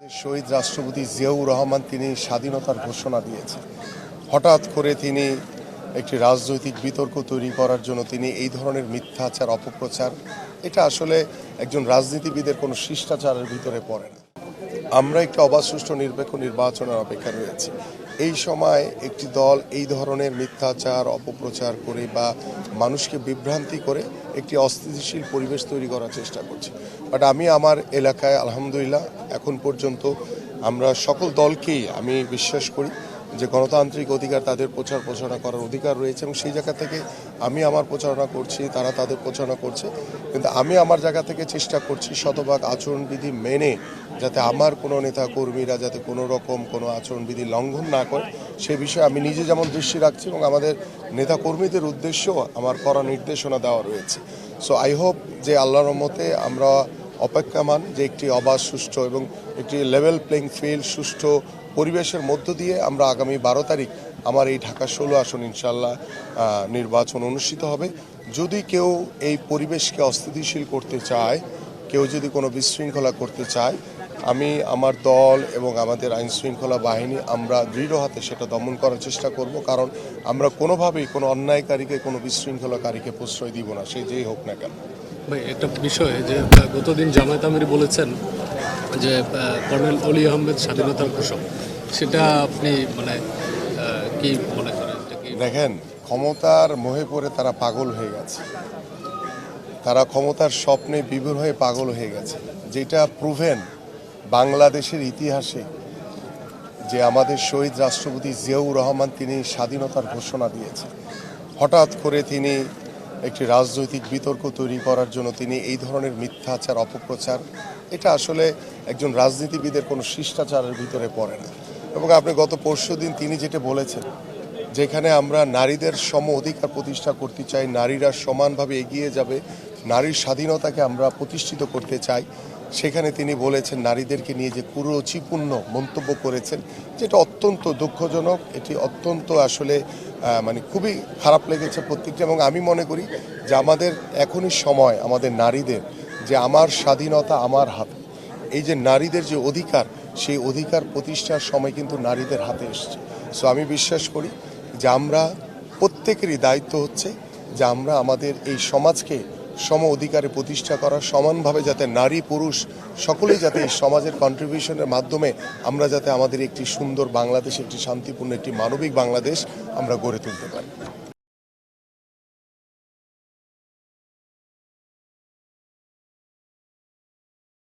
শহীদ রাষ্ট্রপতি জিয়াউর রহমান তিনি স্বাধীনতার ঘোষণা দিয়েছেন। হঠাৎ করে তিনি একটি রাজনৈতিক বিতর্ক তৈরি করার জন্য তিনি এই ধরনের মিথ্যাচার অপপ্রচার, এটা আসলে একজন রাজনীতিবিদের কোনো শিষ্টাচারের ভিতরে পড়ে না। আমরা একটি অবাধ সুষ্ঠু নিরপেক্ষ নির্বাচনের অপেক্ষা রয়েছি। এই সময় একটি দল এই ধরনের মিথ্যাচার অপপ্রচার করে বা মানুষকে বিভ্রান্তি করে একটি অস্থিতিশীল পরিবেশ তৈরি করার চেষ্টা করছে। বাট আমি আমার এলাকায় আলহামদুলিল্লাহ এখন পর্যন্ত আমরা সকল দলকেই আমি বিশ্বাস করি যে গণতান্ত্রিক অধিকার, তাদের প্রচারণা করার অধিকার রয়েছে এবং সেই জায়গা থেকে আমি আমার প্রচারণা করছি, তারা তাদের প্রচারণা করছে। কিন্তু আমি আমার জায়গা থেকে চেষ্টা করছি শতভাগ আচরণবিধি মেনে, যাতে আমার কোনো নেতা কর্মীরা যাতে কোনো রকম কোনো আচরণবিধি লঙ্ঘন না করে সে বিষয়ে আমি নিজে যেমন দৃষ্টি রাখছি এবং আমাদের নেতা কর্মীদের উদ্দেশ্যেও আমার কড়া নির্দেশনা দেওয়া রয়েছে। সো আই হোপ যে আল্লাহর রহমতে আমরা অপেক্ষামান যে একটি অবাধ সুষ্ঠু এবং একটি লেভেল প্লেইং ফিল্ড সুষ্ঠু পরিবেশের মধ্য দিয়ে আমরা আগামী 12 তারিখ আমার এই ঢাকা 16 আসন ইনশাল্লাহ নির্বাচন অনুষ্ঠিত হবে। যদি কেউ এই পরিবেশকে অস্থিতিশীল করতে চায়, কেউ যদি কোনো বিশৃঙ্খলা করতে চায়, আমি আমার দল এবং আমাদের আইনশৃঙ্খলা বাহিনী আমরা দৃঢ় হাতে সেটা দমন করার চেষ্টা করব। কারণ আমরা কোনোভাবেই কোনো অন্যায়কারীকে, কোনো বিশৃঙ্খলাকারীকে প্রশ্রয় দিব না, সে যেই হোক না কেন। ভাই, একটা বিষয় যে গতদিন জামায়াত আমির বলেছেন যে কর্নেল অলি আহমেদ স্বাধীনতার ঘোষক, সেটা আপনি কি মনে করেন? দেখেন, ক্ষমতার মোহে পড়ে তারা পাগল হয়ে গেছে, তারা ক্ষমতার স্বপ্নে বিভোর হয়ে পাগল হয়ে গেছে। যেটা প্রুভেন বাংলাদেশের ইতিহাসে যে আমাদের শহীদ রাষ্ট্রপতি জিয়াউর রহমান তিনি স্বাধীনতার ঘোষণা দিয়েছেন। হঠাৎ করে তিনি একটি রাজনৈতিক বিতর্ক তৈরি করার জন্য তিনি এই ধরনের মিথ্যাচার অপপ্রচার, এটা আসলে একজন রাজনীতিবিদের কোনো শিষ্টাচারের ভিতরে পড়ে না। এবং আপনি গত পরশুদিন তিনি যেটা বলেছেন, যেখানে আমরা নারীদের সম অধিকার প্রতিষ্ঠা করতে চাই, নারীরা সমানভাবে এগিয়ে যাবে, নারীর স্বাধীনতাকে আমরা প্রতিষ্ঠিত করতে চাই, সেখানে তিনি বলেছেন নারীদেরকে নিয়ে যে কুরুচিপূর্ণ মন্তব্য করেছেন, যেটা অত্যন্ত দুঃখজনক। এটি অত্যন্ত আসলে খুবই খারাপ লেগেছে প্রত্যেকটা। এবং আমি মনে করি যে আমাদের এখনই সময় আমাদের নারীদের যে আমার স্বাধীনতা আমার হাতে, এই যে নারীদের যে অধিকার, সেই অধিকার প্রতিষ্ঠার সময় কিন্তু নারীদের হাতে এসছে। সো আমি বিশ্বাস করি যে আমরা প্রত্যেকেরই দায়িত্ব হচ্ছে যে আমরা আমাদের এই সমাজকে সম অধিকারে প্রতিষ্ঠা করা, সমানভাবে যাতে নারী পুরুষ সকলেই যাতে এই সমাজের কন্ট্রিবিউশনের মাধ্যমে আমরা যাতে আমাদের একটি সুন্দর বাংলাদেশ, একটি শান্তিপূর্ণ, একটি মানবিক বাংলাদেশ আমরা গড়ে তুলতে পারি।